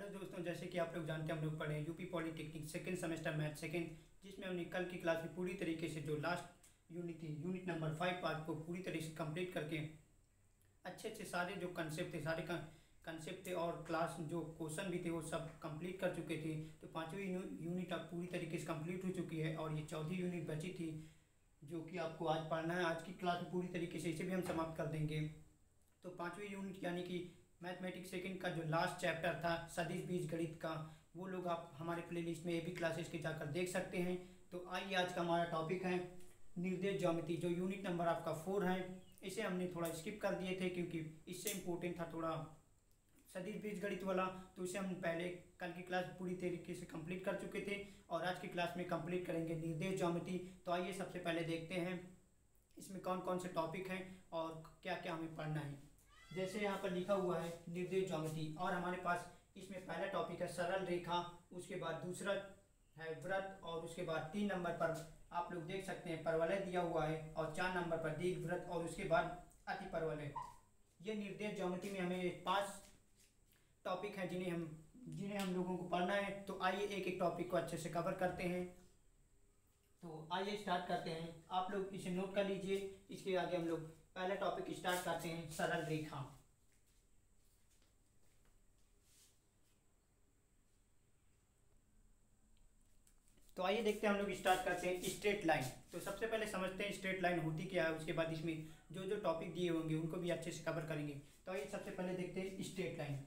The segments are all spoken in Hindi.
दोस्तों, जैसे कि आप लोग जानते हैं, हम लोग पढ़े हैं UP polytechnic second semester math second, जिसमें हमने कल की क्लास में पूरी तरीके से जो लास्ट यूनिट थी, यूनिट नंबर 5 पार्ट को पूरी तरीके से कंप्लीट करके अच्छे अच्छे सारे जो कंसेप्ट थे, सारे कंसेप्ट थे और क्लास जो क्वेश्चन भी थे वो सब कंप्लीट कर चुके थे। तो पाँचवीं यूनिट अब पूरी तरीके से कंप्लीट हो चुकी है और ये चौथी यूनिट बची थी जो कि आपको आज पढ़ना है। आज की क्लास में पूरी तरीके से इसे भी हम समाप्त कर देंगे। तो पाँचवीं यूनिट यानी कि मैथमेटिक्स सेकंड का जो लास्ट चैप्टर था सदिश बीजगणित का, वो लोग आप हमारे प्लेलिस्ट में भी क्लासेस के जाकर देख सकते हैं। तो आइए, आज का हमारा टॉपिक है निर्देश ज्यामिति, जो यूनिट नंबर आपका 4 है। इसे हमने थोड़ा स्किप कर दिए थे क्योंकि इससे इम्पोर्टेंट था थोड़ा सदिश बीजगणित वाला, तो इसे हम पहले कल की क्लास पूरी तरीके से कंप्लीट कर चुके थे और आज की क्लास में कंप्लीट करेंगे निर्देश ज्यामिति। तो आइए सबसे पहले देखते हैं इसमें कौन कौन से टॉपिक हैं और क्या क्या हमें पढ़ना है। जैसे यहाँ पर लिखा हुआ है निर्देश ज्यामिति, और हमारे पास इसमें पहला टॉपिक है सरल रेखा, उसके बाद दूसरा है वृत्त, और उसके बाद 3 नंबर पर आप लोग देख सकते हैं परवलय दिया हुआ है, और 4 नंबर पर दीर्घवृत्त, और उसके बाद अति परवलय। ये निर्देश ज्यामिति में हमें 5 टॉपिक हैं जिन्हें हम लोगों को पढ़ना है। तो आइए एक एक टॉपिक को अच्छे से कवर करते हैं। तो आइए स्टार्ट करते हैं, आप लोग इसे नोट कर लीजिए। इसके आगे हम लोग पहला टॉपिक स्टार्ट करते हैं, सरल रेखा। तो आइए देखते हैं, हम लोग स्टार्ट करते हैं स्ट्रेट लाइन। तो सबसे पहले समझते हैं स्ट्रेट लाइन होती क्या है, उसके बाद इसमें जो जो टॉपिक दिए होंगे उनको भी अच्छे से कवर करेंगे। तो आइए सबसे पहले देखते हैं स्ट्रेट लाइन।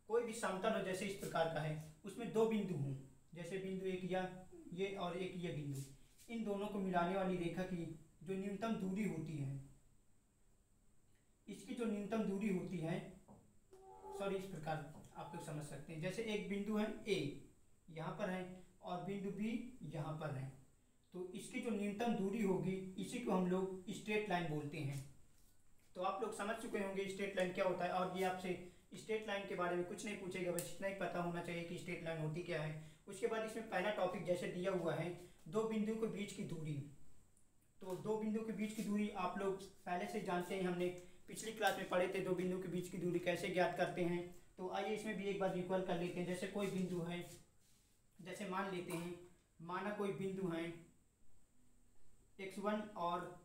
कोई भी समतल हो, जैसे इस प्रकार का है, उसमें 2 बिंदु हों, जैसे बिंदु एक ये और एक ये बिंदु, इन दोनों को मिलाने वाली रेखा की जो न्यूनतम दूरी होती है, इसकी जो न्यूनतम दूरी होती है, सॉरी, इस प्रकार आप लोग समझ सकते हैं। जैसे एक बिंदु है ए यहाँ पर है और बिंदु बी यहाँ पर है, तो इसकी जो न्यूनतम दूरी होगी इसी को हम लोग स्ट्रेट लाइन बोलते हैं। तो आप लोग समझ चुके होंगे स्ट्रेट लाइन क्या होता है, और ये आपसे स्ट्रेट लाइन के बारे में कुछ नहीं पूछेगा, बस इतना ही पता होना चाहिए कि स्ट्रेट लाइन होती क्या है। उसके बाद इसमें पहला टॉपिक जैसे दिया हुआ है 2 बिंदु के बीच की दूरी। तो 2 बिंदु के बीच की दूरी आप लोग पहले से जानते हैं, हमने पिछली क्लास में पढ़े थे 2 बिंदु के बीच की दूरी कैसे ज्ञात करते हैं। तो आइए इसमें भी एक बार इक्वल कर लेते हैं। जैसे कोई बिंदु है, जैसे मान लेते हैं, माना कोई बिंदु है x1 और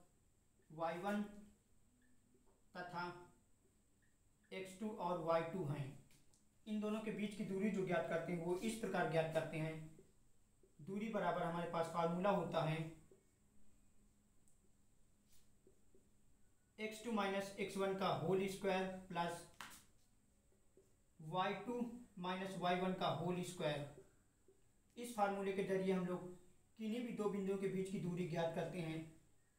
y1 तथा x2 और y2 हैं। इन दोनों के बीच की दूरी जो ज्ञात करते हैं वो इस प्रकार ज्ञात करते हैं। दूरी बराबर हमारे पास फार्मूला होता है x2 माइनस x1 का whole square plus y2 minus y1 का होल स्क्वायर। इस फार्मूले के जरिए हम लोग किन्हीं भी 2 बिंदुओं के बीच की दूरी ज्ञात करते हैं।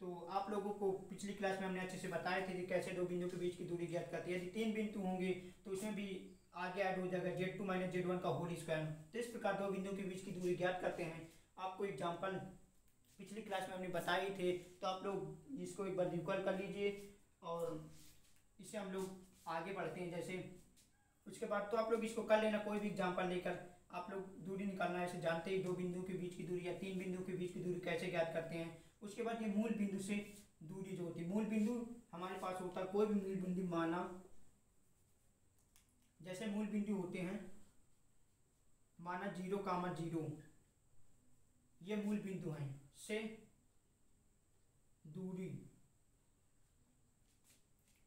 तो आप लोगों को पिछली क्लास में हमने अच्छे से बताए थे कि कैसे 2 बिंदुओं के बीच की दूरी ज्ञात करती है। यदि 3 बिंदु होंगे तो इसमें भी आगे ऐड हो जाएगा z2 माइनस z1 का होल स्क्वायर। तो इस प्रकार 2 बिंदुओं के बीच की दूरी ज्ञात करते हैं। आपको एग्जाम्पल पिछली क्लास में हमने बताए थे, तो आप लोग इसको एक बार इक्वल कर लीजिए और इससे हम लोग आगे बढ़ते हैं। जैसे उसके बाद तो आप लोग इसको कर लेना, कोई भी एग्जाम्पल लेकर आप लोग दूरी निकालना ऐसे जानते ही 2 बिंदु के बीच की दूरी या 3 बिंदु के बीच की दूरी कैसे ज्ञात करते हैं। उसके बाद ये मूल बिंदु से दूरी जो होती है, मूल बिंदु हमारे पास होता है कोई भी मूल बिंदु, माना जैसे मूल बिंदु होते हैं, माना 0,0, ये मूल बिंदु हैं, से दूरी।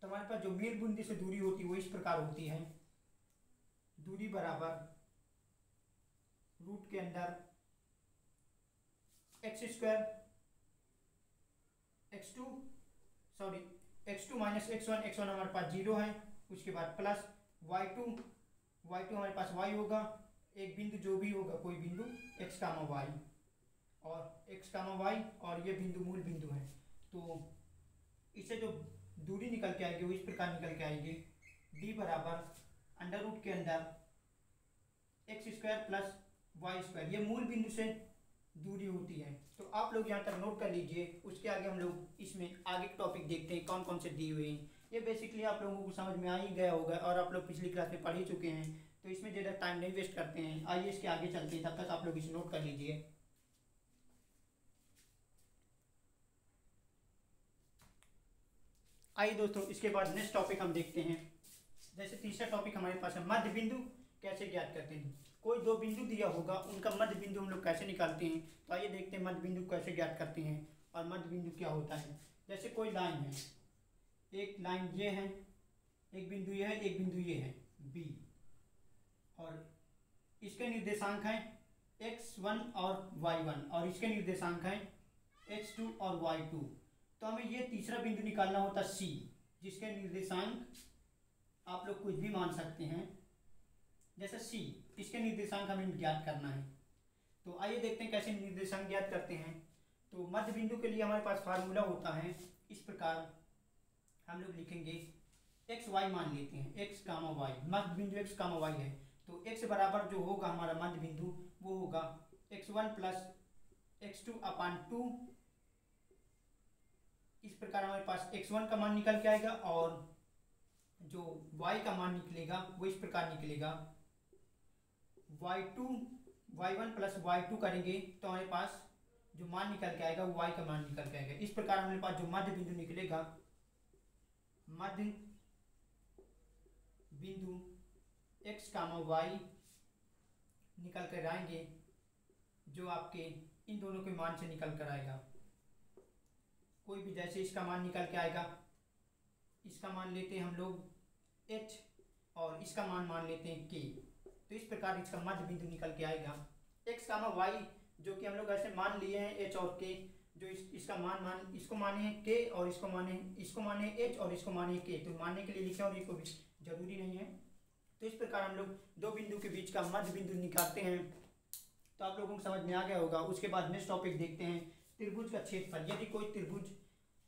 तो हमारे पास जो मूल बिंदु से दूरी होती है वो इस प्रकार होती है, दूरी बराबर रूट के अंदर x2 माइनस x1 हमारे पास 0 है, उसके बाद प्लस y2 हमारे पास y होगा, एक बिंदु जो भी होगा कोई बिंदु x, y और x, y, और ये बिंदु मूल बिंदु है। तो इससे जो दूरी निकल के आएगी वो इस प्रकार निकल के आएगी, d बराबर अंडर रूट के अंदर x square plus y square. ये मूल बिंदु से दूरी होती है। तो आप लोग यहाँ तक नोट कर लीजिए। उसके आगे हम लोग इसमें आगे टॉपिक देखते हैं कौन कौन से दिए हुए हैं। ये बेसिकली आप लोगों को समझ में आ ही गया होगा और आप लोग पिछली क्लास में पढ़ ही चुके हैं, तो इसमें ज़्यादा टाइम नहीं वेस्ट करते हैं। आइए इसके आगे चलते हैं, तब तक आप लोग इसे नोट कर लीजिए। आइए दोस्तों, इसके बाद नेक्स्ट टॉपिक हम देखते हैं। जैसे तीसरा टॉपिक हमारे पास है मध्य बिंदु कैसे ज्ञात करते हैं। कोई दो बिंदु दिया होगा, उनका मध्य बिंदु हम लोग कैसे निकालते हैं। तो आइए देखते हैं मध्य बिंदु कैसे ज्ञात करते हैं और मध्य बिंदु क्या होता है। जैसे कोई लाइन है, एक लाइन ये है, एक बिंदु ये है, एक बिंदु ये है बी, और इसके निर्देशांक हैं x1 और y1 और इसके निर्देशांक हैं x2 और y2। तो हमें ये तीसरा बिंदु निकालना होता C, जिसके निर्देशांक आप लोग कुछ भी मान सकते हैं, जैसे C, इसके निर्देशांक हमें ज्ञात करना है। तो आइए देखते हैं कैसे निर्देशांक ज्ञात करते हैं। तो मध्य बिंदु के लिए हमारे पास फार्मूला होता है इस प्रकार, हम लोग लिखेंगे एक्स वाई मान लेते हैं, एक्स कामा वाई, मध्य बिंदु एक्स कामा वाई है। तो एक्स बराबर जो होगा हमारा मध्य बिंदु वो होगा x1 प्लस x2 अपान 2। इस प्रकार हमारे पास x1 का मान निकल के आएगा और जो y का मान निकलेगा वो इस प्रकार निकलेगा y1 प्लस y2 करेंगे तो हमारे पास जो मान निकल के आएगा वो y का मान निकल के आएगा। इस प्रकार हमारे पास जो मध्य बिंदु निकलेगा, मध्य बिंदु x कामा y निकल कर आएंगे, जो आपके इन दोनों के मान से निकल कर आएगा। कोई भी, जैसे इसका मान निकल के आएगा, इसका मान लेते हैं हम लोग h और इसका मान लेते हैं k। तो इस प्रकार इसका मध्य बिंदु निकल के आएगा x कामा y, जो कि हम लोग ऐसे मान लिए हैं h और k, जो इसका मान इसको माने हैं k और इसको माने h और इसको माने k। तो मानने के लिए लिखे और इसको भी जरूरी नहीं है। तो इस प्रकार हम लोग दो बिंदु के बीच का मध्य बिंदु निकालते हैं। तो आप लोगों को समझ में आ गया होगा। उसके बाद नेक्स्ट टॉपिक देखते हैं, त्रिभुज का क्षेत्रफल। यदि कोई त्रिभुज,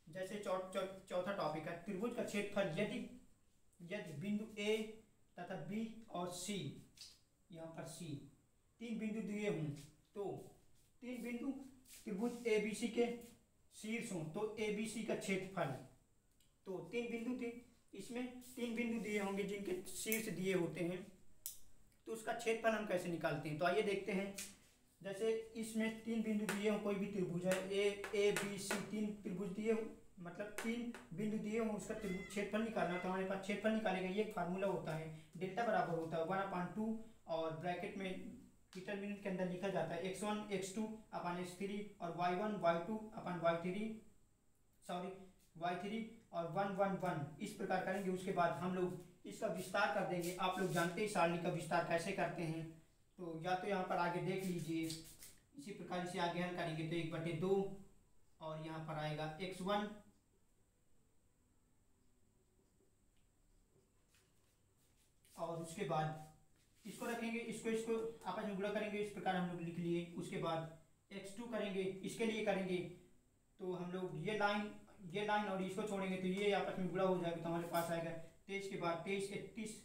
जैसे चौथा टॉपिक है त्रिभुज का क्षेत्रफल, यदि बिंदु A तथा B और C, यहाँ पर C तीन बिंदु दिए हों, तो तीन बिंदु त्रिभुज ABC के शीर्ष हों, तो ABC का क्षेत्रफल, तो तीन बिंदु थे, इसमें तीन बिंदु दिए होंगे जिनके शीर्ष दिए होते हैं, तो उसका क्षेत्रफल हम कैसे निकालते हैं। तो आइए देखते हैं। जैसे इसमें तीन बिंदु दिए हों, कोई भी त्रिभुज है ए बी सी, तीन त्रिभुज दिए हों, मतलब तीन बिंदु दिए हों, उसका त्रिभुज क्षेत्रफल निकालना। तो हमारे पास क्षेत्रफल निकालेगा, ये एक फार्मूला होता है, डेल्टा बराबर होता है 1/2 और ब्रैकेट में डिटरमिनेंट के अंदर लिखा जाता है x1 x2 अपान x3 और y1 y2 अपान y3 और 1 1 1 इस प्रकार करेंगे। उसके बाद हम लोग इसका विस्तार कर देंगे। आप लोग जानते हैं सारणी का विस्तार कैसे करते हैं, तो या तो यहाँ पर आगे देख लीजिए, इसी प्रकार इसे आगे हल करेंगे तो 1/2 और यहाँ पर आएगा x1 और उसके बाद इसको रखेंगे, इसको आपस में गुणा करेंगे, इस प्रकार हम लोग लिख लिए। उसके बाद x2 करेंगे, इसके लिए करेंगे तो हम लोग ये लाइन और इसको छोड़ेंगे तो ये आपस में गुणा हो जाएगा, तो हमारे पास आएगा 23 के बाद 23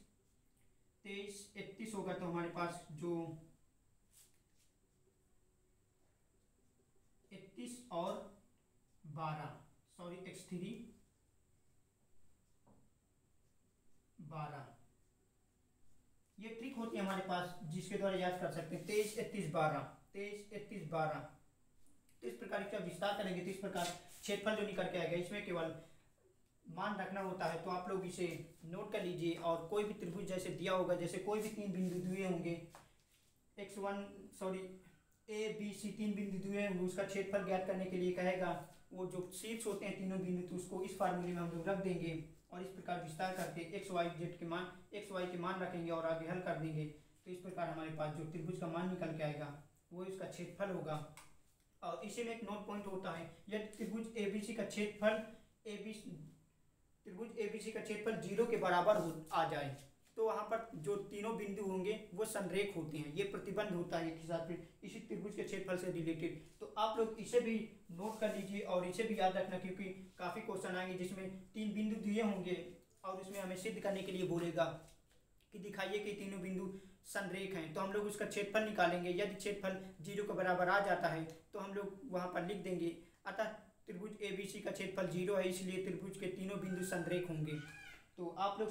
31 होगा। तो हमारे पास जो 31 और 12 x3 12, ये ट्रिक होती है हमारे पास जिसके द्वारा याद कर सकते हैं 23 31 12। तो इस प्रकार इसका विस्तार करेंगे तो इस प्रकार क्षेत्रफल जो निकल के आएगा, इसमें केवल मान रखना होता है। तो आप लोग इसे नोट कर लीजिए। और कोई भी त्रिभुज जैसे दिया होगा, जैसे कोई भी तीन बिंदु दिए होंगे, A B C तीन बिंदु दिए होंगे, उसका क्षेत्रफल ज्ञात करने के लिए कहेगा, वो जो शीर्ष होते हैं तीनों बिंदु, तो उसको इस फार्मूले में हम लोग रख देंगे और इस प्रकार विस्तार करके x y के मान रखेंगे और आगे हल कर देंगे। तो इस प्रकार हमारे पास जो त्रिभुज का मान निकल के आएगा वो इसका क्षेत्रफल होगा। और इसी में एक नोट पॉइंट होता है, यदि त्रिभुज ABC का क्षेत्रफल 0 के बराबर आ जाए तो वहाँ पर जो तीनों बिंदु होंगे वो संरेख होते हैं। ये प्रतिबंध होता है एक हिसाब से इसी त्रिभुज के क्षेत्रफल से रिलेटेड। तो आप लोग इसे भी नोट कर लीजिए और इसे भी याद रखना, क्योंकि काफ़ी क्वेश्चन आएंगे जिसमें तीन बिंदु दिए होंगे और उसमें हमें सिद्ध करने के लिए बोलेगा कि दिखाइए कि तीनों बिंदु संरेख हैं। तो हम लोग उसका क्षेत्रफल निकालेंगे। यदि क्षेत्रफल 0 के बराबर आ जाता है तो हम लोग वहाँ पर लिख देंगे, अतः त्रिभुज ABC का क्षेत्रफल 0 है, इसलिए त्रिभुज के तीनों बिंदु संरेख होंगे। तो आप लोग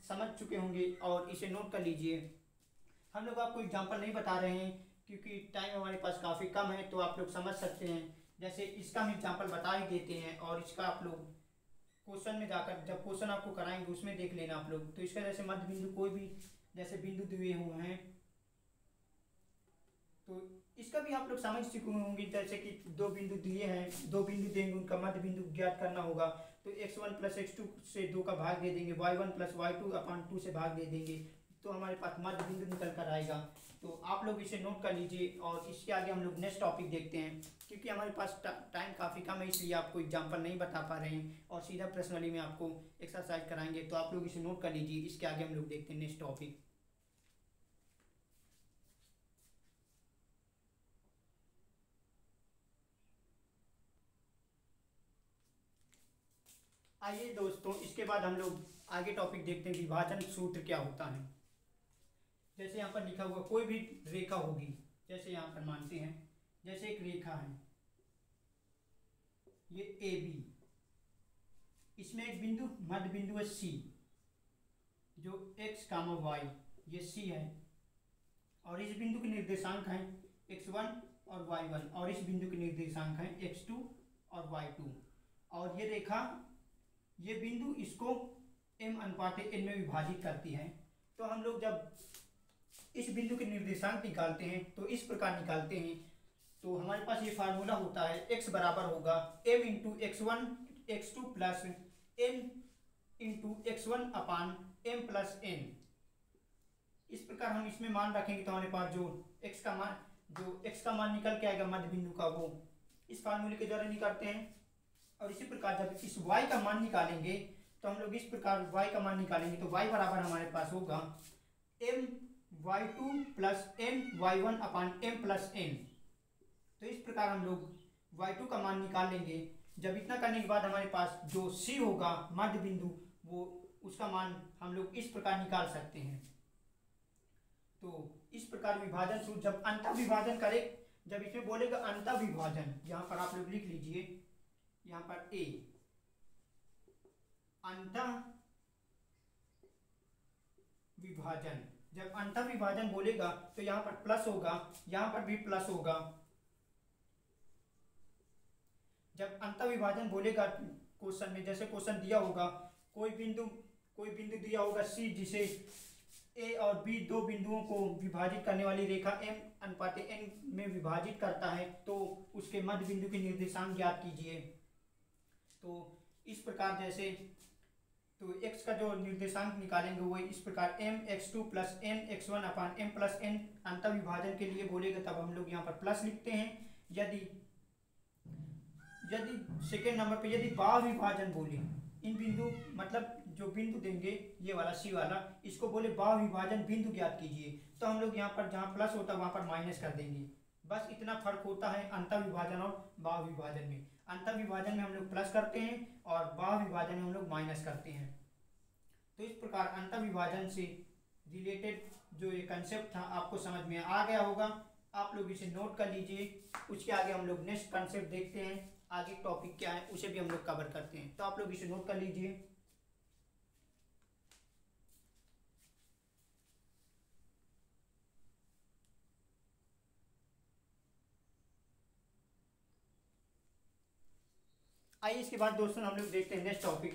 समझ चुके होंगे और इसे नोट कर लीजिए। हम लोग आपको एग्जाम्पल नहीं बता रहे हैं क्योंकि टाइम हमारे पास काफ़ी कम है, तो आप लोग समझ सकते हैं। जैसे इसका हम एग्जाम्पल बता ही देते हैं और इसका आप लोग क्वेश्चन में जाकर जब क्वेश्चन आपको कराएंगे उसमें देख लेना आप लोग। तो इसका जैसे मध्य बिंदु कोई भी जैसे बिंदु दिए हुए हैं, तो इसका भी आप लोग समझ चुके होंगे। जैसे कि दो बिंदु दिए हैं, दो बिंदु देंगे, उनका मध्य बिंदु ज्ञात करना होगा। तो x1 प्लस x2 से 2 का भाग दे देंगे, y1 प्लस y2 अपॉन 2 से भाग दे देंगे, तो हमारे पास मध्य बिंदु निकल कर आएगा। तो आप लोग इसे नोट कर लीजिए और इसके आगे हम लोग नेक्स्ट टॉपिक देखते हैं। क्योंकि हमारे पास टाइम काफ़ी कम है, इसलिए आपको एग्जाम्पल नहीं बता पा रहे हैं और सीधा पर्सनली में आपको एक्सरसाइज कराएंगे। तो आप लोग इसे नोट कर लीजिए, इसके आगे हम लोग देखते हैं नेक्स्ट टॉपिक। आइए दोस्तों, इसके बाद हम लोग आगे टॉपिक देखते हैं, विभाजन सूत्र क्या होता है। जैसे यहाँ पर लिखा हुआ कोई भी रेखा होगी, जैसे यहाँ पर मानते हैं, जैसे एक रेखा है ये ए बी, इसमें एक बिंदु मध्य बिंदु है सी, जो x, y ये सी है, और इस बिंदु के निर्देशांक हैं x1 और y1, और इस बिंदु के निर्देशांक हैं x2 और y2। और ये रेखा, ये बिंदु इसको m अनुपात n में विभाजित करती है। तो हम लोग जब इस बिंदु के निर्देशांक निकालते हैं तो इस प्रकार निकालते हैं। तो हमारे पास ये फार्मूला होता है, x बराबर होगा m into x1 x2 plus n into x1 अपान m प्लस n। इस प्रकार हम इसमें मान रखेंगे तो हमारे पास जो x का मान निकल के आएगा मध्य बिंदु का, वो इस फार्मूले के द्वारा निकालते हैं। और इसी प्रकार जब इस y का मान निकालेंगे तो हम लोग इस प्रकार y का मान निकालेंगे तो y बराबर हमारे पास होगा m y2 plus m y1 अपान m प्लस n। तो इस प्रकार हम लोग y2 का मान निकाल लेंगे। जब इतना करने के बाद हमारे पास जो c होगा मध्य बिंदु, वो उसका मान हम लोग इस प्रकार निकाल सकते हैं। तो इस प्रकार विभाजन सूत्र, जब अंतः विभाजन करें, जब इसमें बोलेगा अंतः विभाजन, यहाँ पर आप लोग लिख लीजिए, यहाँ पर a अंतः विभाजन, जब अंतः विभाजन बोलेगा तो यहाँ पर प्लस होगा, यहाँ पर भी प्लस होगा। जब अंतः विभाजन बोलेगा क्वेश्चन में, जैसे क्वेश्चन दिया होगा कोई बिंदु दिया होगा C, जिसे A और B दो बिंदुओं को विभाजित करने वाली रेखा m अनुपात n में विभाजित करता है, तो उसके मध्य बिंदु के निर्देशांक ज्ञात कीजिए। तो इस प्रकार, जैसे तो x का जो निर्देशांक निकालेंगे वो इस प्रकार m x2 plus n x1 अपान m प्लस n। अंतः विभाजन के लिए बोलेगा तब हम लोग यहाँ पर प्लस लिखते हैं। यदि सेकेंड नंबर पे यदि बाह्य विभाजन बोले, इन बिंदु मतलब जो बिंदु देंगे ये वाला सी वाला, इसको बोले बाह्य विभाजन बिंदु ज्ञात कीजिए, तो हम लोग यहाँ पर जहाँ प्लस होता है वहाँ पर माइनस कर देंगे। बस इतना फर्क होता है अंतः विभाजन और बाह्य विभाजन में। अंतः विभाजन में हम लोग प्लस करते हैं और बाह्य विभाजन में हम लोग माइनस करते हैं। तो इस प्रकार अंतः विभाजन से रिलेटेड जो ये कंसेप्ट था आपको समझ में आ गया होगा। आप लोग इसे नोट कर लीजिए। उसके आगे हम लोग नेक्स्ट कंसेप्ट देखते हैं, आगे टॉपिक क्या है उसे भी हम लोग कवर करते हैं। तो आप लोग इसे नोट कर लीजिए। आइए इसके बाद दोस्तों हम लोग देखते हैं नेक्स्ट टॉपिक,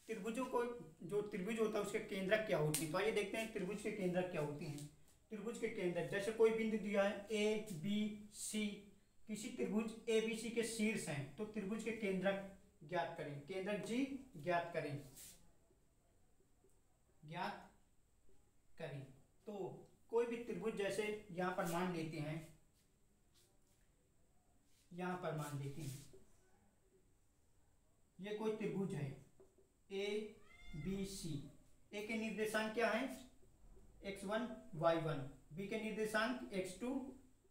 त्रिभुजों को, जो त्रिभुज होता है उसके केंद्रक क्या होती है। तो आइए देखते हैं त्रिभुज के केंद्रक क्या होती हैं। त्रिभुज के केंद्रक, जैसे कोई बिंदु दिया है ए बी सी, किसी त्रिभुज ए बी सी के शीर्ष हैं, तो त्रिभुज के केंद्रक ज्ञात करें, केंद्रक जी ज्ञात करें, ज्ञात करें। तो कोई भी त्रिभुज, जैसे यहाँ पर मान लेते हैं, यहाँ पर मान लेते हैं ये कोई त्रिभुज है ए बी सी। ए के निर्देशांक क्या है x1 y1, बी के निर्देशांक x2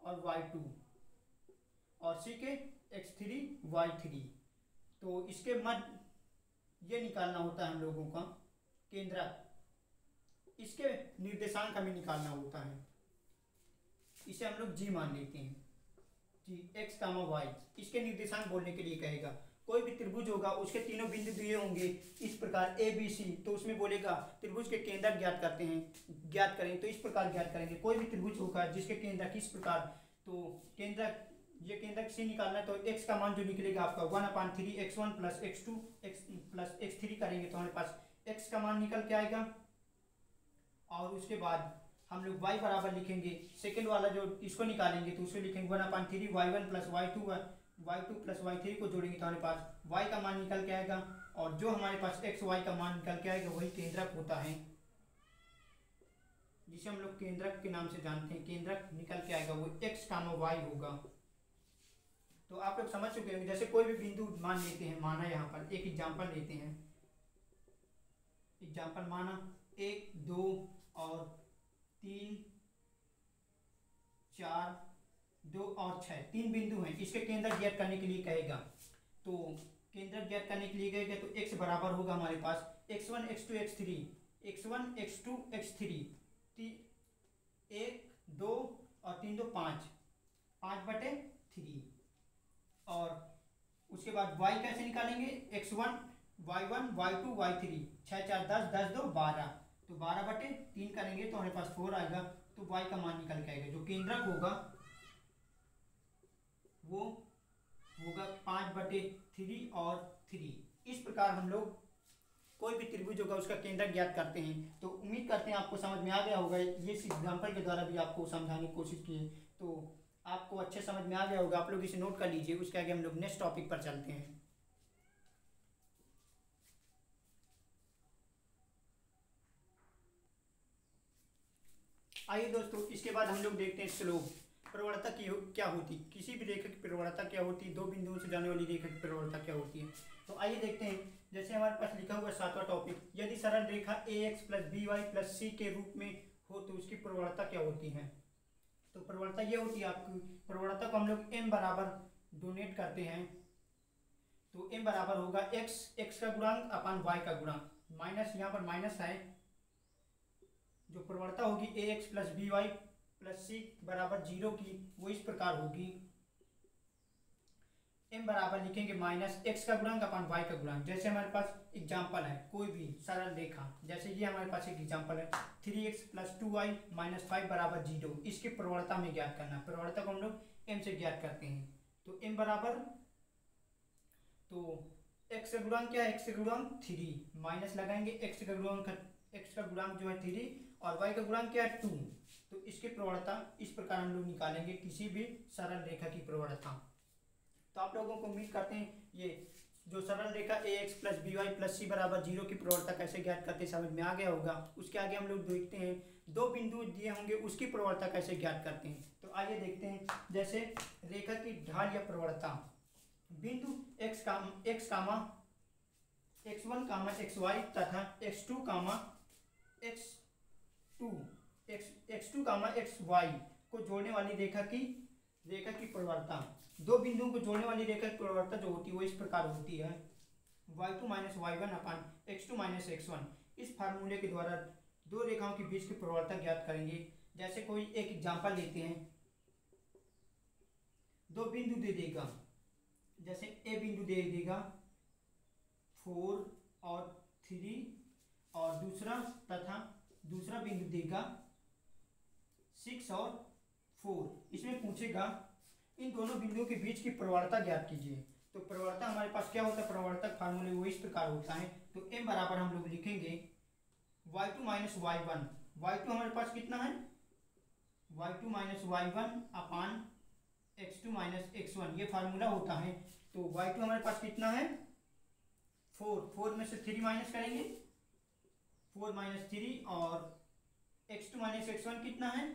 और y2 और सी के x3 y3। तो इसके मध्य ये निकालना होता है हम लोगों का केंद्रक, इसके निर्देशांक हमें निकालना होता है, इसे हम लोग जी मान लेते हैं, जी x, y। इसके निर्देशांक बोलने के लिए कहेगा। कोई भी त्रिभुज होगा उसके तीनों बिंदु दिए होंगे इस प्रकार ए बी सी, तो उसमें बोलेगा त्रिभुज के केंद्रक ज्ञात करते हैं, ज्ञात करें। तो इस प्रकार ज्ञात करेंगे। कोई भी त्रिभुज होगा जिसके केंद्रक इस प्रकार, तो केंद्रक, ये केंद्रक सी निकालना है, तो x का मान जो निकलेगा आपका 1/3 x1 plus x2 x plus x3 करेंगे तो हमारे पास x का मान निकल के आएगा और उसके बाद हम लोग y बराबर लिखेंगे, सेकेंड वाला जो इसको निकालेंगे तो उसको लिखेंगे 1/3 y1 plus y2 plus y3 को जोड़ेंगे तो हमारे पास y का मान निकल के आएगा, और जो हमारे पास x y का मान निकल के आएगा वही केंद्रक होता है, जिसे हम लोग केंद्रक के नाम से जानते हैं। केंद्रक निकल के आएगा वो x, y होगा। तो आप लोग समझ चुके होंगे। जैसे कोई भी बिंदु मान लेते हैं, माना यहाँ पर एक एग्जाम्पल लेते हैं, एग्जाम्पल माना 1 2 और 3 4 2 और 6 तीन बिंदु हैं। इसके केंद्र ज्ञात करने के लिए कहेगा, तो केंद्र ज्ञात करने के लिए कहेगा तो x बराबर होगा हमारे पास x1 x2 x3 x1 x2 x3 1 2 और 3 2 5 5/3, और उसके बाद y कैसे निकालेंगे, x1 y1 y2 y3 6 4 10 10 2 12, तो 12/3 करेंगे तो हमारे पास 4 आएगा, तो y का मान निकल के आएगा। जो केंद्रक होगा वो होगा 5/3 और 3। इस प्रकार हम लोग कोई भी त्रिभुज होगा उसका केंद्रक ज्ञात करते हैं। तो उम्मीद करते हैं आपको समझ में आ गया होगा। ये इस एग्जाम्पल के द्वारा भी आपको समझाने की कोशिश की है, तो आपको अच्छे समझ में आ गया होगा। आप लोग इसे नोट कर लीजिए। उसके आगे हम लोग नेक्स्ट टॉपिक पर चलते हैं। आइए दोस्तों, इसके बाद हम लोग देखते हैं स्लोप, प्रवणता की क्या होती, किसी भी रेखा की प्रवणता क्या होती, दो बिंदुओं से जाने वाली रेखा की प्रवणता क्या होती है। तो आइए देखते हैं। जैसे हमारे पास लिखा हुआ 7वां टॉपिक, यदि सरल रेखा ax plus by plus c के रूप में हो तो उसकी प्रवणता क्या होती है। तो प्रवणता ये होती है, आपकी प्रवणता को हम लोग m बराबर डोनेट करते हैं, तो m बराबर होगा x का गुणांक अपान y का गुणांक, माइनस यहाँ पर माइनस है। जो प्रवणता होगी ax plus by plus c बराबर 0 की, वो इस प्रकार होगी, m बराबर लिखेंगे माइनस x का गुणांक अपान y का गुणांक। जैसे हमारे पास एग्जाम्पल है कोई भी सरल रेखा, जैसे ये हमारे पास एक एग्जाम्पल है 3x प्लस 2y माइनस 5 बराबर 0, इसकी प्रवणता में ज्ञात करना। प्रवणता को हम लोग m से ज्ञात करते हैं, तो m बराबर, तो x का गुणांक क्या है, x का गुणांक 3 माइनस लगाएंगे x का गुणांक जो है 3 और y का गुणांक क्या है 2, तो इसकी प्रवणता इस प्रकार हम लोग निकालेंगे किसी भी सरल रेखा की प्रवणता। तो आप लोगों को उम्मीद करते हैं ये जो सरल रेखा ax plus by plus c बराबर 0 की प्रवणता कैसे ज्ञात करते हैं समझ में आ गया होगा। उसके आगे हम लोग देखते हैं दो बिंदु दिए होंगे उसकी प्रवणता कैसे ज्ञात करते हैं। तो आइए देखते हैं। जैसे रेखा की ढाल या प्रवणता, बिंदु x कामा x1 कामा xy तथा x2 कामा xy को जोड़ने वाली रेखा की प्रवणता, दो बिंदुओं को जोड़ने वाली रेखा की प्रवणता जो होती है वो इस प्रकार होती है y2 माइनस y1 अपान x2 माइनस x1। इस फार्मूले के द्वारा दो रेखाओं के बीच की प्रवणता ज्ञात करेंगे। जैसे कोई एक एग्जांपल लेते हैं, दो बिंदु दे देगा, जैसे ए बिंदु दे देगा 4 और 3 और दूसरा बिंदु देगा 6 और 4। इसमें पूछेगा इन दोनों बिंदुओं के बीच की प्रवणता ज्ञात कीजिए। तो प्रवणता हमारे पास क्या होता है, प्रवणता फार्मूले वो इस प्रकार होता है। तो m बराबर हम लोग लिखेंगे y2 माइनस y1, y2 हमारे पास कितना है y2 माइनस y1 अपान x2 माइनस x1, ये फार्मूला होता है। तो y2 हमारे पास कितना है 4 में से 3 माइनस करेंगे 4 माइनस 3, और x2 माइनस x1 कितना है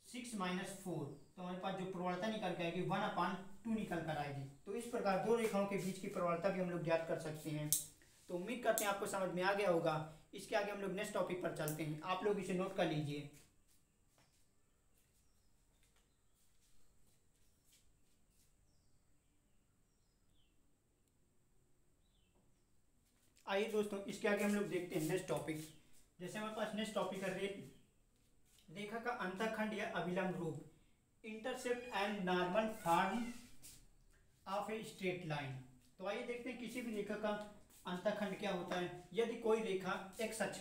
6 माइनस 4, तो हमारे पास जो प्रवणता निकल के आएगी 1/2 निकल कर आएगी। तो इस प्रकार दो रेखाओं के बीच की प्रवणता भी हम लोग ज्ञात कर सकते हैं। तो उम्मीद करते हैं आपको समझ में आ गया होगा। इसके आगे हम लोग नेक्स्ट टॉपिक पर चलते हैं, आप लोग इसे नोट कर लीजिए। आइए दोस्तों, इसके आगे हम लोग देखते हैं नेक्स्ट टॉपिक। जैसे हमारे पास नेक्स्ट टॉपिक है रेखा का अंतःखंड या अभिलंब रूप, intercept and normal form of a straight line. तो आइए देखते हैं किसी भी रेखा का अंतःखंड क्या होता है। यदि कोई रेखा x अक्ष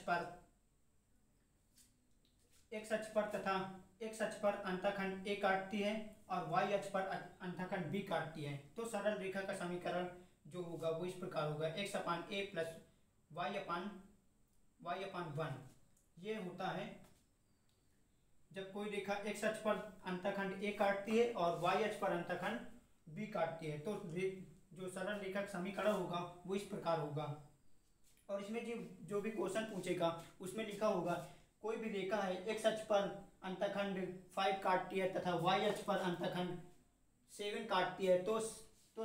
पर अंतःखंड a काटती है और y अक्ष पर अंतःखंड b काटती है, तो सरल रेखा का समीकरण जो होगा वो इस प्रकार होगा x upon a plus y अपान 1। ये होता है जब कोई रेखा x अक्ष पर अंतःखंड A काटती है और y अक्ष पर अंतःखंड B काटती है, तो जो सरल रेखा का समीकरण होगा वो इस प्रकार होगा। और इसमें जो भी क्वेश्चन पूछेगा उसमें लिखा होगा कोई भी रेखा है x अक्ष पर अंतःखंड 5 काटती है तथा y अक्ष पर अंतःखंड 7 काटती है, तो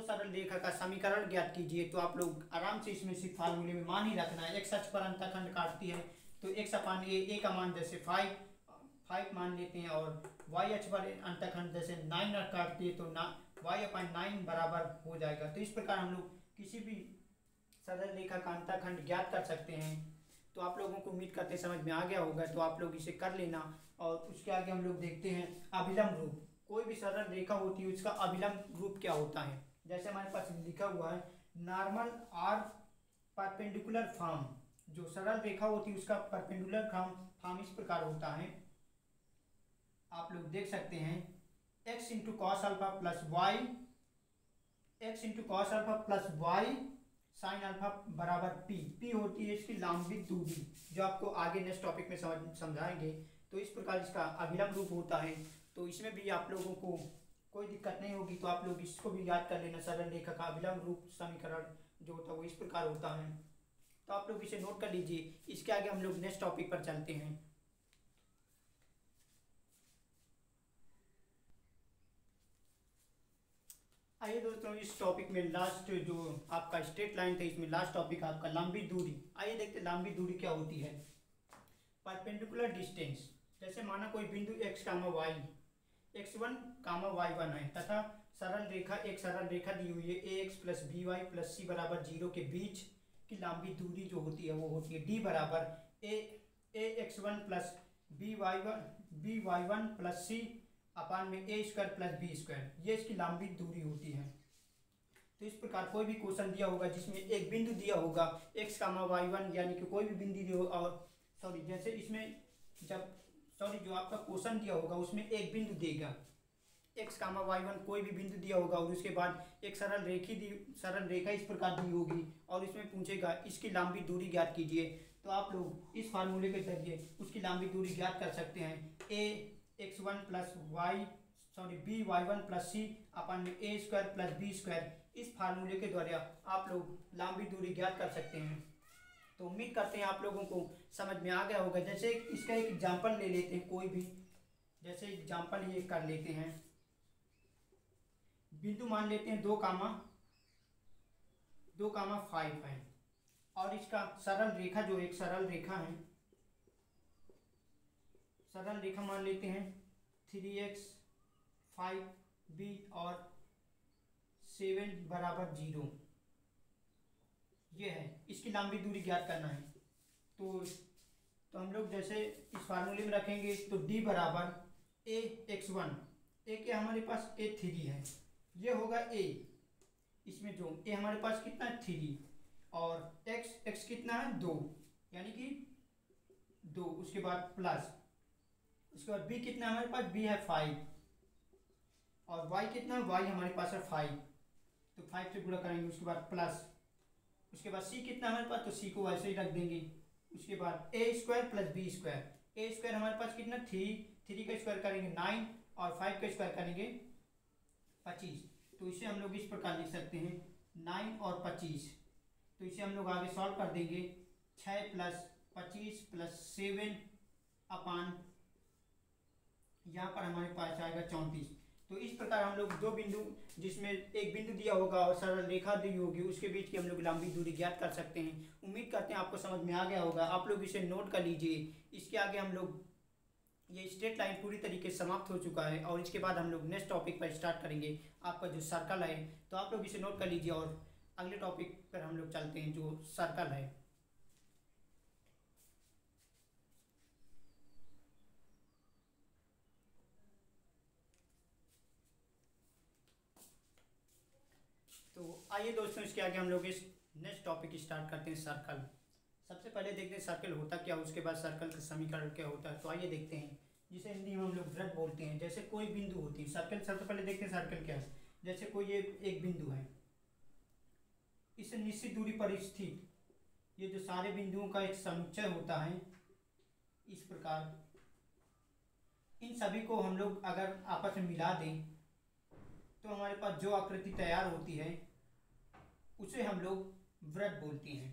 सरल रेखा का समीकरण ज्ञात कीजिए। तो आप लोग आराम से इसमें सिर्फ फार्मूले में मान ही रखना है। x अक्ष पर अंतःखंड काटती है तो x अपान a का मान जैसे 5 मान लेते हैं, और y अक्ष पर अंतःखंड जैसे 9 काटती है तो y अपान 9 बराबर हो जाएगा। तो इस प्रकार हम लोग किसी भी सरल रेखा का अंतःखंड ज्ञात कर सकते हैं। तो आप लोगों को उम्मीद करते समझ में आ गया होगा, तो आप लोग इसे कर लेना। और उसके आगे हम लोग देखते हैं अभिलंब रूप। कोई भी सरल रेखा होती है उसका अभिलंब रूप क्या होता है। जैसे हमारे पास लिखा हुआ है नॉर्मल आर परपेंडिकुलर फॉर्म। जो सरल रेखा होती है उसका परपेंडिकुलर फॉर्म इस प्रकार होता है, आप लोग देख सकते हैं x into cos alpha plus Y, X into cos alpha plus Y sine alpha बराबर p होती है इसकी लंबित दूरी, जो आपको आगे नेक्स्ट टॉपिक में समझाएंगे। तो इस प्रकार इसका अभिलंब रूप होता है। तो इसमें भी आप लोगों को कोई दिक्कत नहीं होगी, तो आप लोग इसको भी याद कर लेना। सरल रेखा का अभिलंब रूप समीकरण जो होता है वो इस प्रकार होता है। तो आप लोग इसे नोट कर लीजिए। इसके आगे हम लोग नेक्स्ट टॉपिक पर चलते हैं। आइए दोस्तों, इस टॉपिक में लास्ट जो आपका स्ट्रेट लाइन था, इसमें लास्ट टॉपिक आपका लंबी दूरी। आइए देखते हैं लंबी दूरी क्या होती है। परपेंडिकुलर डिस्टेंस, जैसे माना कोई बिंदु x कामा y, x1 कामा y1 है तथा सरल रेखा एक सरल रेखा दी हुई है ax plus B Y plus C बराबर 0 के बीच की लंबी दूरी जो होती है वो होती है d बराबर ax1 plus B Y one plus C upon में a square plus B square, ये इसकी लंबी दूरी होती है। तो इस प्रकार कोई भी क्वेश्चन दिया होगा जिसमें एक बिंदु दिया होगा x कामा y1, यानी कि कोई भी बिंदु दिया होगा, और जैसे इसमें जो आपका क्वेश्चन दिया होगा उसमें एक बिंदु देगा x कामा y1, कोई भी बिंदु दिया होगा और उसके बाद एक सरल रेखा इस प्रकार दी होगी और इसमें पूछेगा इसकी लंबी दूरी ज्ञात कीजिए। तो आप लोग इस फार्मूले के जरिए उसकी लंबी दूरी ज्ञात कर सकते हैं। x1 plus B Y one plus C upon में a square plus B square, इस फार्मूले के द्वारा आप लोग लंबी दूरी ज्ञात कर सकते हैं। तो उम्मीद करते हैं आप लोगों को समझ में आ गया होगा। जैसे इसका एक एग्जांपल ले लेते हैं, कोई भी जैसे एग्जांपल ये कर लेते हैं। बिंदु मान लेते हैं 2 कामा 5 है और इसका सरल रेखा जो एक सरल रेखा मान लेते हैं 3x 5b और 7 बराबर 0, ये है। इसकी लंबी दूरी ज्ञात करना है। तो हम लोग जैसे इस फार्मूले में रखेंगे तो d बराबर ax1, a के हमारे पास a3 है, ये होगा a। इसमें जो a हमारे पास कितना है 3 और x कितना है 2, यानी कि 2, उसके बाद प्लस, उसके बाद b कितना है हमारे पास, b है 5 और y कितना है, y हमारे पास है 5, तो 5 से गुणा करेंगे, उसके बाद प्लस, उसके बाद c कितना हमारे पास, तो c को वैसे ही रख देंगे। उसके बाद a square plus B square, a square हमारे पास कितना 3 का स्क्वायर करेंगे 9 और 5 का स्क्वायर करेंगे 25, तो इसे हम लोग इस प्रकार लिख सकते हैं 9 और 25। तो इसे हम लोग आगे सॉल्व कर देंगे 6 प्लस 25 प्लस 7 अपान यहाँ पर हमारे पास आएगा 34। तो इस प्रकार हम लोग दो बिंदु, जिसमें एक बिंदु दिया होगा और सरल रेखा दी होगी, उसके बीच की हम लोग लंबी दूरी ज्ञात कर सकते हैं। उम्मीद करते हैं आपको समझ में आ गया होगा। आप लोग इसे नोट कर लीजिए। इसके आगे हम लोग ये स्ट्रेट लाइन पूरी तरीके से समाप्त हो चुका है और इसके बाद हम लोग नेक्स्ट टॉपिक पर स्टार्ट करेंगे आपका जो सर्कल है। तो आप लोग इसे नोट कर लीजिए और अगले टॉपिक पर हम लोग चलते हैं जो सर्कल है। तो आइए दोस्तों, इसके आगे हम लोग इस नेक्स्ट टॉपिक स्टार्ट करते हैं सर्कल। सबसे पहले देखते हैं सर्कल होता क्या, उसके बाद सर्कल का समीकरण क्या होता है। तो आइए देखते हैं, जिसे हिंदी में हम लोग वृत्त बोलते हैं। जैसे कोई बिंदु होती है सर्कल, सबसे पहले देखते हैं सर्कल क्या है। जैसे कोई ये एक बिंदु है, इस निश्चित दूरी पर स्थित, ये जो सारे बिंदुओं का एक समुच्चय होता है, इस प्रकार इन सभी को हम लोग अगर आपस में मिला दें तो हमारे पास जो आकृति तैयार होती है उसे हम लोग वृत्त बोलते हैं।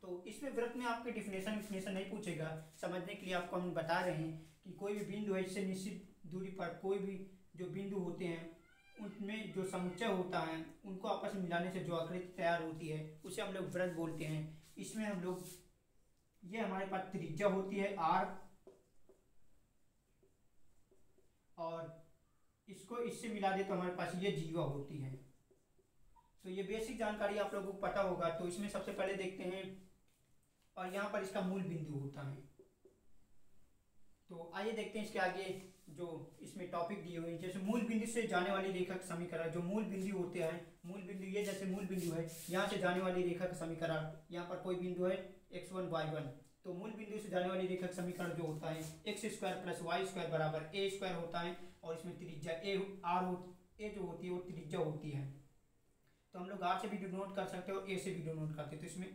तो इसमें वृत्त में आपके डिफिनेशन नहीं पूछेगा, समझने के लिए आपको हम बता रहे हैं कि कोई भी बिंदु है, इससे निश्चित दूरी पर कोई भी जो बिंदु होते हैं उनमें जो समुच्चय होता है उनको आपस में मिलाने से जो आकृति तैयार होती है उसे हम लोग वृत्त बोलते हैं। इसमें हम लोग ये हमारे पास त्रिज्या होती है r, और इसको इससे मिला दे तो हमारे पास ये जीवा होती है। तो ये बेसिक जानकारी आप लोगों को पता होगा। तो इसमें सबसे पहले देखते हैं, और यहाँ पर इसका मूल बिंदु होता है। तो आइए देखते हैं इसके आगे जो इसमें टॉपिक दिए हुए हैं। जैसे मूल बिंदु से जाने वाली रेखा का समीकरण, जो मूल बिंदु होते हैं, मूल बिंदु ये जैसे मूल बिंदु है, यहाँ से जाने वाली रेखा का समीकरण, यहाँ पर कोई बिंदु है x1 y1, तो मूल बिंदु से जाने वाली रेखा का समीकरण जो होता है x² + y² बराबर a² होता है, और इसमें त्रिज्या a जो होती है वो त्रिज्या होती है। तो हम लोग r से भी डिनोट कर सकते हैं और a से भी डिनोट करते हैं। तो इसमें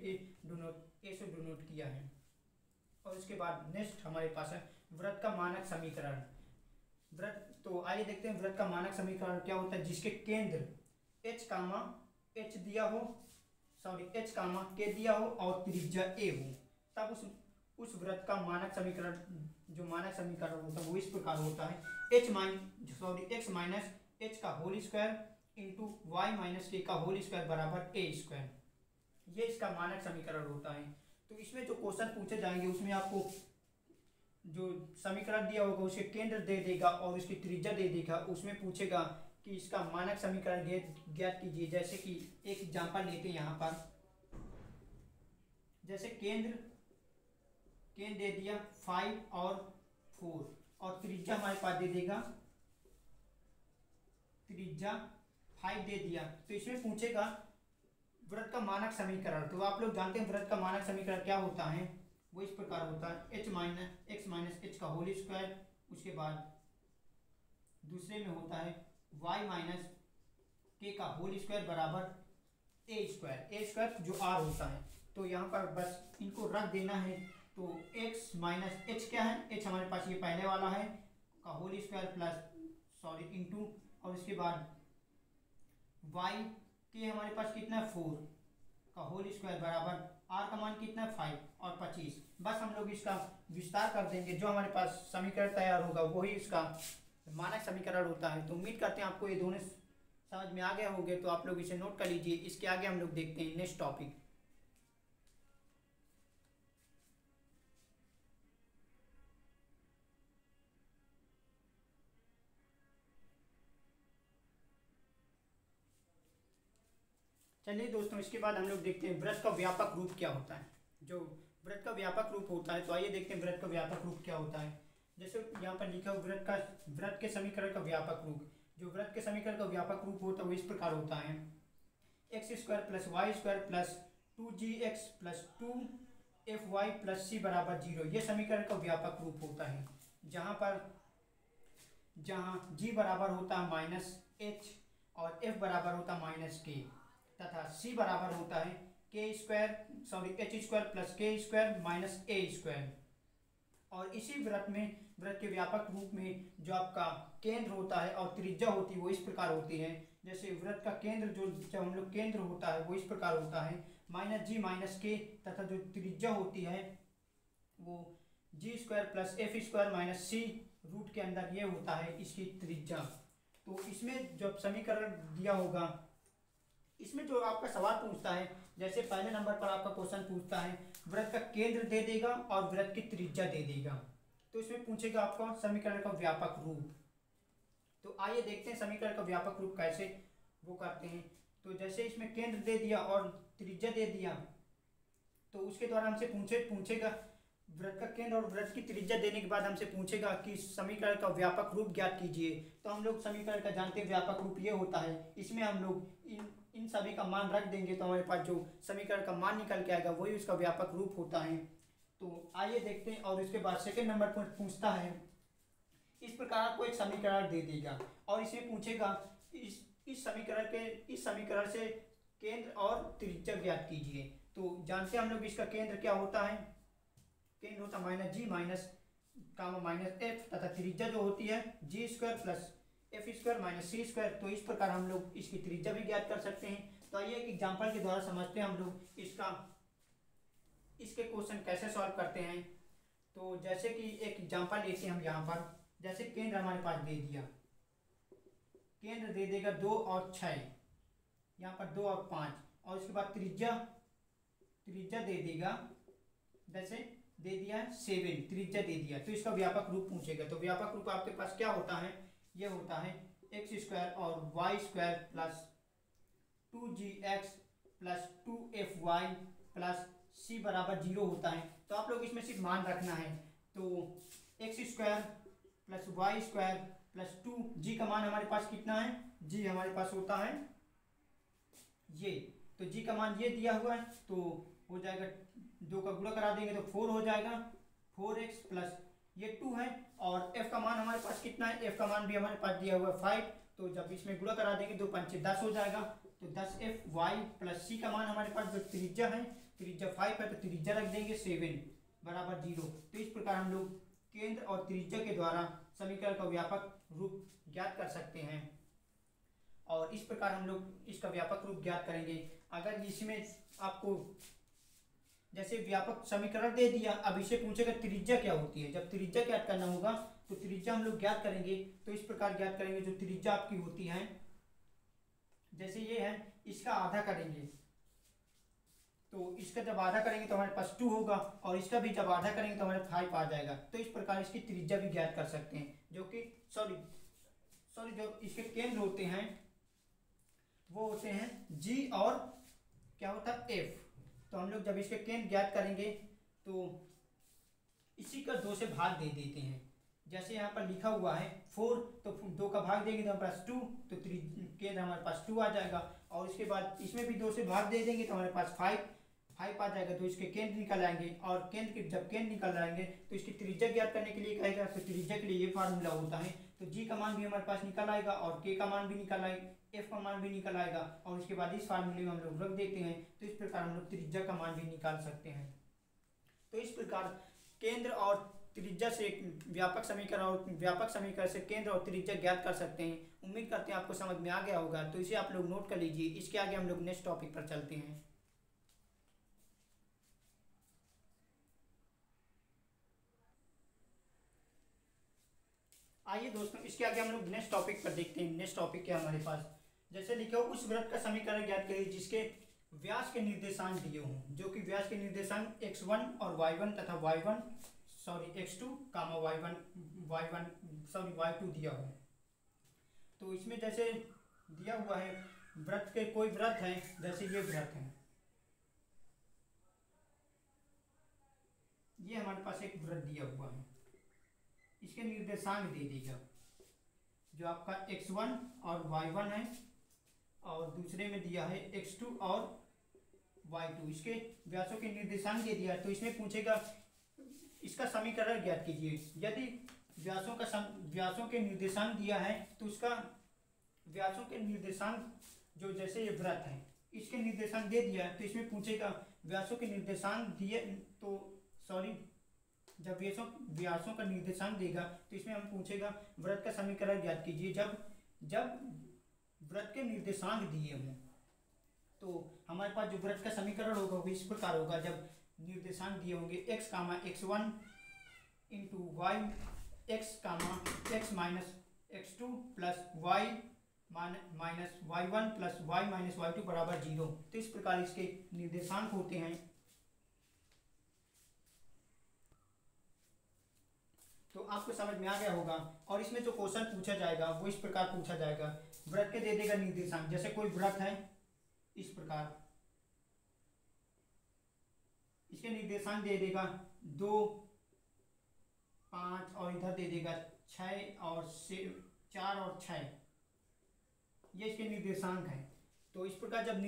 a से डिनोट किया है। और उसके बाद नेक्स्ट हमारे पास है वृत्त का मानक समीकरण। वृत्त, तो आइए देखते हैं वृत्त का मानक समीकरण क्या होता है। जिसके केंद्र h, h दिया हो, h, k दिया हो और त्रिज्या a हो, तब उस वृत्त का मानक समीकरण, जो मानक समीकरण होता है वो इस प्रकार होता है x माइनस h का whole square into y minus k का होल स्क्वायर बराबर a²। ये इसका मानक समीकरण होता है। तो इसमें जो क्वेश्चन पूछे जाएंगे उसमें आपको जो समीकरण दिया होगा उसके केंद्र दे देगा और उसकी त्रिज्या दे देगा। उसमें पूछेगा कि इसका मानक समीकरण ज्ञात कीजिए। जैसे कि एक एग्जांपल लेते हैं यहाँ पर, जैसे केंद्र दे दिया 5 और 4 और त्रिज्या हमारे पास दे देगा, त्रिज्या 5 दे दिया। तो इसमें पूछेगा वृत्त का मानक समीकरण। तो आप लोग जानते हैं वृत्त का मानक समीकरण क्या होता है, वो इस प्रकार होता है x माइनस h का होल स्क्वायर, उसके बाद दूसरे में होता है y माइनस k का होल स्क्वायर बराबर a² जो r होता है। तो यहाँ पर बस इनको रख देना है। तो x माइनस h क्या है, h हमारे पास ये पहले वाला है का होल स्क्वायर प्लस इंटू, और उसके बाद y के हमारे पास कितना है 4 का होल स्क्वायर बराबर r का मान कितना है 5 और 25। बस हम लोग इसका विस्तार कर देंगे, जो हमारे पास समीकरण तैयार होगा वही इसका मानक समीकरण होता है। तो उम्मीद करते हैं आपको ये दोनों समझ में आ गए होंगे। तो आप लोग इसे नोट कर लीजिए। इसके आगे हम लोग देखते हैं नेक्स्ट टॉपिक। चलिए दोस्तों, इसके बाद हम लोग देखते हैं वृत्त का व्यापक रूप क्या होता है। जो वृत्त का व्यापक रूप होता है, तो आइए देखते हैं वृत्त का व्यापक रूप क्या होता है। जैसे यहाँ पर लिखा हुआ वृत्त के समीकरण का व्यापक रूप, जो वृत्त के समीकरण का व्यापक रूप होता है वो इस प्रकार होता है x² + y² + 2gx + 2fy + c बराबर 0। ये समीकरण का व्यापक रूप होता है, जहाँ g बराबर होता है -h और f बराबर होता है -k, तथा c बराबर होता है h² + k² - a²। और इसी वृत्त के व्यापक रूप में जो आपका केंद्र होता है और त्रिज्या होती है वो इस प्रकार होती है। जैसे वृत्त का केंद्र जो हम लोग केंद्र होता है वो इस प्रकार होता है -g - k, तथा जो त्रिज्या होती है वो g² + f² - c रूट के अंदर ये होता है इसकी त्रिज्या। तो इसमें जो समीकरण दिया होगा, इसमें जो आपका सवाल पूछता है, जैसे पहले नंबर पर आपका क्वेश्चन पूछता है वृत्त का केंद्र दे देगा और वृत्त की त्रिज्या दे देगा। तो इसमें पूछेगा आपका समीकरण का व्यापक रूप। तो आइए देखते हैं समीकरण का व्यापक रूप कैसे वो करते हैं। तो जैसे इसमें केंद्र दे दिया और त्रिज्या दे दिया, तो उसके द्वारा हमसे पूछेगा वृत्त का केंद्र और वृत्त की त्रिज्या देने के बाद हमसे पूछेगा कि समीकरण का व्यापक रूप ज्ञात कीजिए। तो हम लोग समीकरण का जानते हैं व्यापक रूप ये होता है। इसमें हम लोग इन सभी का मान रख देंगे तो हमारे पास जो समीकरण का मान निकल के आएगा वही उसका व्यापक रूप होता है। तो आइए देखते हैं। और उसके बाद सेकंड नंबर पर पूछता है, इस प्रकार आपको एक समीकरण दे देगा और इसमें पूछेगा इस समीकरण से केंद्र और त्रिज्या ज्ञात कीजिए। तो जानते हैं हम लोग इसका केंद्र क्या होता है, केंद्र होता है minus G minus comma minus F तथा त्रिज्या जो होती है G square plus F square minus C square. तो इस प्रकार हम लोग इसकी त्रिज्या भी ज्ञात कर सकते हैं। तो आइए एक एग्जांपल के द्वारा समझते हैं हम लोग इसके क्वेश्चन कैसे सॉल्व करते हैं। तो जैसे कि एक एग्जांपल लेते हैं हम यहाँ पर, जैसे केंद्र हमारे पास दे दिया, केंद्र दे देगा 2 और 6, यहाँ पर 2 और 5, और उसके बाद त्रिज्या दे देगा, जैसे दे दिया है 7, त्रिज्या दे दिया। तो इसका व्यापक रूप पूछेगा। तो व्यापक रूप आपके पास क्या होता है, ये होता है एक्स स्क्वायर और Y square plus 2gx plus 2fy plus c बराबर 0 होता है। तो आप लोग इसमें सिर्फ मान रखना है। तो X square plus Y square plus 2g का मान हमारे पास कितना है, g हमारे पास होता है ये, तो g का मान ये दिया हुआ है, तो हो जाएगा 2 का गुणा करा देंगे तो 4 हो जाएगा, 4x प्लस ये 2 है, और f का मान हमारे पास कितना है, f का मान भी हमारे पास दिया हुआ है 5, तो जब इसमें गुणा करा देंगे 2 पंचे 10 हो जाएगा। तो 10fy प्लस c का मान हमारे पास जो त्रिज्या है, त्रिज्या 5 है, तो त्रिज्या रख देंगे 7 बराबर 0। तो इस प्रकार हम लोग केंद्र और त्रिज्या के द्वारा समीकरण का व्यापक रूप ज्ञात कर सकते हैं। और इस प्रकार हम लोग इसका व्यापक रूप ज्ञात करेंगे। अगर इसमें आपको जैसे व्यापक समीकरण दे दिया, अब इसे पूछेगा त्रिज्या क्या होती है। जब त्रिज्या ज्ञात करना होगा तो त्रिज्या हम लोग ज्ञात करेंगे। तो इस प्रकार ज्ञात करेंगे, जो त्रिज्या आपकी होती है, जैसे ये है, इसका आधा करेंगे, तो इसका जब आधा करेंगे तो हमारे पास 2 होगा, और इसका भी जब आधा करेंगे तो हमारे 5 आ जाएगा। तो इस प्रकार इसकी त्रिज्या भी ज्ञात कर सकते हैं, जो कि जो इसके केंद्र होते हैं वो होते हैं जी और क्या होता है एफ। तो हम लोग जब इसके केंद्र ज्ञात करेंगे तो इसी का 2 से भाग दे देते हैं। जैसे यहाँ पर लिखा हुआ है 4, तो 2 का भाग देंगे तो हमारे पास 2, तो केंद्र हमारे पास 2 आ जाएगा, और इसके बाद इसमें भी 2 से भाग दे देंगे तो हमारे पास 5 आ जाएगा। तो इसके केंद्र निकल आएंगे, और जब केंद्र निकल आएंगे तो इसकी त्रिज्या ज्ञात करने के लिए कहेगा, तो त्रिज्या के लिए ये फार्मूला होता है। तो जी का मान भी हमारे पास निकल आएगा, और के का मान भी निकल आएगा, एफ का मान भी निकल आएगा, और उसके बाद इस फार्मूले में हम लोग रख देते हैं। तो इस प्रकार हम लोग त्रिज्या का मान भी निकाल सकते हैं। तो इस प्रकार केंद्र और त्रिज्या से व्यापक समीकरण, और व्यापक समीकरण से केंद्र और त्रिज्या ज्ञात कर सकते हैं। उम्मीद करते हैं आपको समझ में आ गया होगा। तो इसे आप लोग नोट कर लीजिए। इसके आगे हम लोग नेक्स्ट टॉपिक पर चलते हैं। आइए दोस्तों, इसके आगे हम लोग नेक्स्ट टॉपिक पर देखते हैं। नेक्स्ट टॉपिक क्या हमारे पास, जैसे लिखा हो, उस वृत्त का समीकरण ज्ञात करिए जिसके व्यास के निर्देशांक दिए हों, जो कि व्यास के निर्देशांक x1 और y1 तथा x2 कामा y2 दिया हो। तो इसमें जैसे दिया हुआ है वृत्त के, कोई वृत्त है, जैसे ये वृत्त है, ये हमारे पास एक वृत्त दिया हुआ है, इसके निर्देशांक दे देगा, जो आपका x1 और y1 है, और दूसरे में दिया है x2 और y2। इसके व्यासों के निर्देशांक दे दिया। तो इसमें पूछेगा इसका समीकरण ज्ञात कीजिए। यदि व्यासों के निर्देशांक दिया है तो उसका व्यासों के निर्देशांक, जो जैसे ये वृत्त है, इसके निर्देशांक दे दिया है, तो इसमें पूछेगा व्यासों के निर्देशांक दिए, तो जब व्यासों का निर्देशांक देगा तो इसमें हम पूछेगा वृत्त का समीकरण ज्ञात कीजिए। जब वृत्त के निर्देशांक दिए हों, तो हमारे पास जो वृत्त का समीकरण होगा वो इस प्रकार होगा। जब निर्देशांक दिए होंगे x कामा x1 into Y, x comma x minus x2 plus y minus y1 plus y minus y2 बराबर 0। तो इस प्रकार इसके निर्देशांक होते हैं। तो आपको समझ में आ गया होगा। और इसमें जो क्वेश्चन पूछा जाएगा वो इस प्रकार पूछा जाएगा, वृत्त के दे देगा निर्देशांक। जैसे कोई वृत्त है इस प्रकार, इसके निर्देशांक दे देगा 2, 5, और इधर दे देगा 6 और 4 और 6, ये इसके निर्देशांक है। तो इस प्रकार जब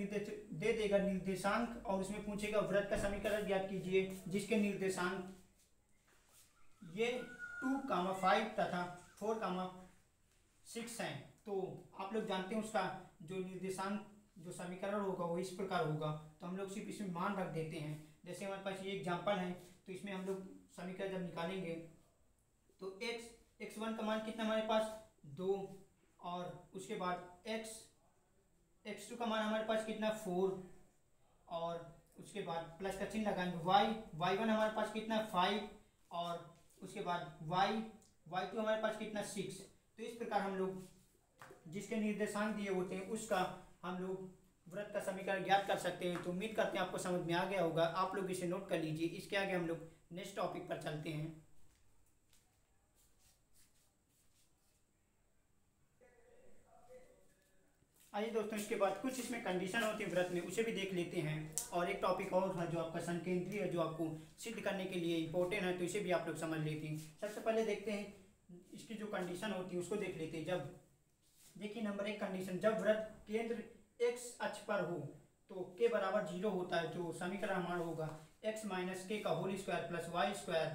दे देगा निर्देशांक, और उसमें पूछेगा वृत्त का समीकरण ज्ञात कीजिए जिसके निर्देशांक ये 2, 5 तथा 4, 6 हैं। तो आप लोग जानते हैं उसका जो निर्देशांक, जो समीकरण होगा वो इस प्रकार होगा। तो हम लोग सिर्फ इसमें मान रख देते हैं। जैसे हमारे पास ये एग्जांपल है, तो इसमें हम लोग समीकरण जब निकालेंगे तो x1 का मान कितना हमारे पास 2, और उसके बाद x2 का मान हमारे पास कितना 4, और उसके बाद प्लस का चिन्ह लगाएंगे y1 हमारे पास कितना 5, और उसके बाद y2 हमारे पास कितना 6। तो इस प्रकार हम लोग जिसके निर्देशांक दिए होते हैं उसका हम लोग वृत्त का समीकरण ज्ञात कर सकते हैं। तो उम्मीद करते हैं आपको समझ में आ गया होगा। आप लोग इसे नोट कर लीजिए। इसके आगे हम लोग नेक्स्ट टॉपिक पर चलते हैं। आइए दोस्तों, इसके बाद कुछ इसमें कंडीशन होती है व्रत में, उसे भी देख लेते हैं। और एक टॉपिक और है जो आपका संकेंद्री है, जो आपको सिद्ध करने के लिए इंपॉर्टेंट है, तो इसे भी आप लोग समझ लेते हैं। सबसे पहले देखते हैं इसकी जो कंडीशन होती है उसको देख लेते हैं। जब देखिए नंबर 1 कंडीशन, जब व्रत केंद्र x अक्ष पर हो तो k बराबर 0 होता है। जो समीकरण हमारा होगा x माइनस के का whole square plus Y square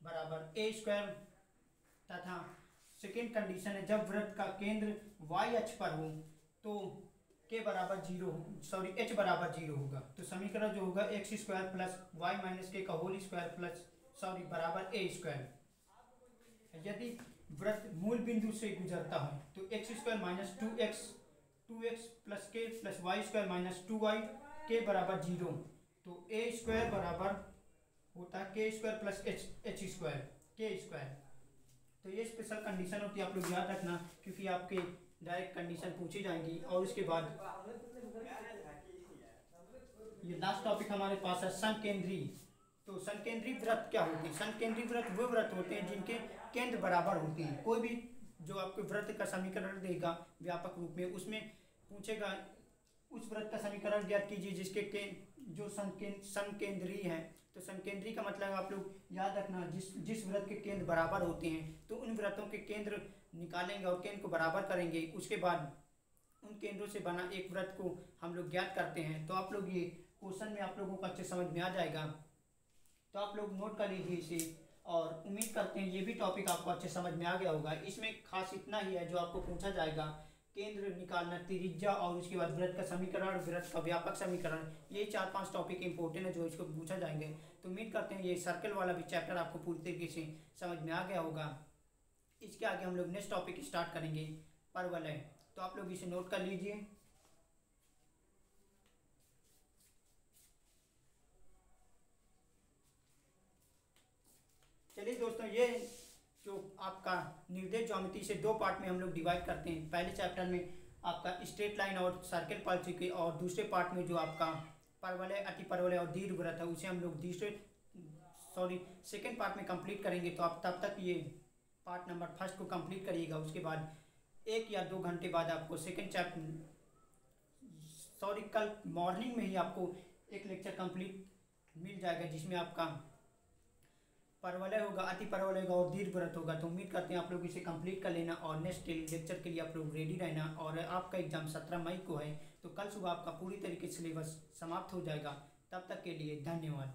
बराबर a स्क्वायर। तथा सेकेंड कंडीशन है, जब वृत्त का केंद्र y अक्ष पर हो तो k बराबर 0 h बराबर 0 होगा। तो समीकरण जो होगा x square plus Y minus के का होल स्क्वायर प्लस बराबर a स्क्वायर। यदि वृत्त मूल बिंदु से गुजरता है तो x square minus 2x plus K plus Y square minus 2y के बराबर 0। तो a स्क्वायर बराबर होता है k square plus h square के स्क्वायर। तो ये स्पेशल कंडीशन होती है, आप लोग याद रखना, क्योंकि आपके डायरेक्ट कंडीशन पूछी जाएंगी। और उसके बाद ये लास्ट टॉपिक हमारे पास है संकेंद्री। तो संकेंद्री वृत्त क्या होती है? संकेंद्री वृत्त वो वृत्त होते हैं जिनके केंद्र बराबर होते हैं। कोई भी जो आपको वृत्त का समीकरण देगा व्यापक रूप में, उसमें पूछेगा उस वृत्त का समीकरण ज्ञात कीजिए जिसके जो संकेंद्री है। तो संकेंद्री का मतलब आप लोग याद रखना, जिस वृत्त के केंद्र बराबर होते हैं तो उन वृत्तों के केंद्र निकालेंगे और केंद्र को बराबर करेंगे। उसके बाद उन केंद्रों से बना एक वृत्त को हम लोग ज्ञात करते हैं। तो आप लोग ये क्वेश्चन में आप लोगों को अच्छे समझ में आ जाएगा। तो आप लोग नोट कर लीजिए इसे, और उम्मीद करते हैं ये भी टॉपिक आपको अच्छे समझ में आ गया होगा। इसमें खास इतना ही है जो आपको पूछा जाएगा, केंद्र निकालना, त्रिज्या, और उसके बाद वृत्त का समीकरण, वृत्त का व्यापक समीकरण। ये 4-5 टॉपिक इंपॉर्टेंट है जो इसको पूछा जाएंगे। तो उम्मीद करते हैं ये सर्कल वाला भी चैप्टर आपको पूरी तरीके से समझ में आ गया होगा। इसके आगे हम लोग नेक्स्ट टॉपिक स्टार्ट करेंगे, परवलय। तो आप लोग इसे नोट कर लीजिए। चलिए दोस्तों, ये जो आपका निर्देश ज्यामिति से 2 पार्ट में हम लोग डिवाइड करते हैं। पहले चैप्टर में आपका स्ट्रेट लाइन और सर्कल पढ़ चुके, और दूसरे पार्ट में जो आपका परवलय, अतिपरवलय और दीर्घवृत्त है उसे हम लोग सेकेंड पार्ट में कंप्लीट करेंगे। तो आप तब तक ये पार्ट नंबर 1 को कंप्लीट करिएगा। उसके बाद 1 या 2 घंटे बाद आपको सेकेंड चैप्टर कल मॉर्निंग में ही आपको एक लेक्चर कंप्लीट मिल जाएगा, जिसमें आपका परवलय होगा, अति परवलय होगा और दीर्घवृत्त होगा। तो उम्मीद करते हैं आप लोग इसे कंप्लीट कर लेना, और नेक्स्ट लेक्चर के लिए आप लोग रेडी रहना। और आपका एग्जाम 17 मई को है, तो कल सुबह आपका पूरी तरीके से सिलेबस समाप्त हो जाएगा। तब तक के लिए धन्यवाद।